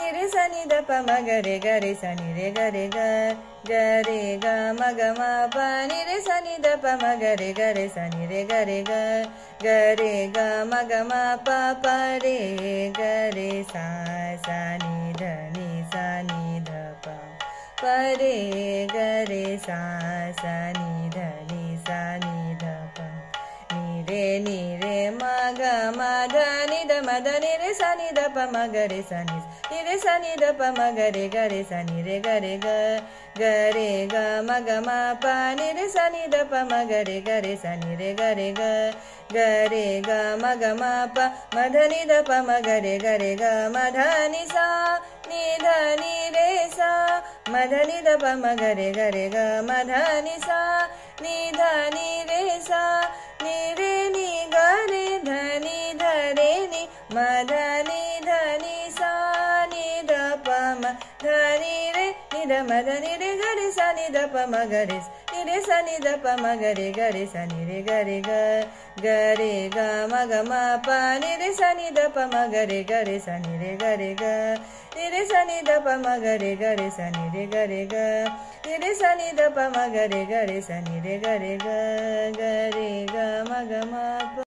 ni re sa ni da pa ma ga re sa ni re ga ma ga ma pa ni re sa ni da pa ma ga re sa ni re ga ma ga ma pa pa re sa ni da pa pa re sa ni da pa ni re ma ga ma da ni re sa ni da pa ma ga re sa ni re sa ni da pa ma ga re sa ni re ga ma ga ma pa ni re sa ni da pa ma ga re sa ni re ga ma ga ma pa ma dha ni da pa ma ga ma dha ni sa ni dha ni re sa ma dha ni da pa ma ga ma dha ni sa ni dha ni re sa ni re ni ga re dha ni ma dha ni sa ni da pa ma dha ni re ni da ma dha ni re ga re sa ni da pa ma ga re sa ni da pa ma ga re sa ni re ga ma ga ma pa ni re sa ni da pa ma ga re sa ni re ga ni re sa ni da pa ma ga re sa ni re ga ni re sa ni da pa ma ga re sa ni re ga ma ga ma pa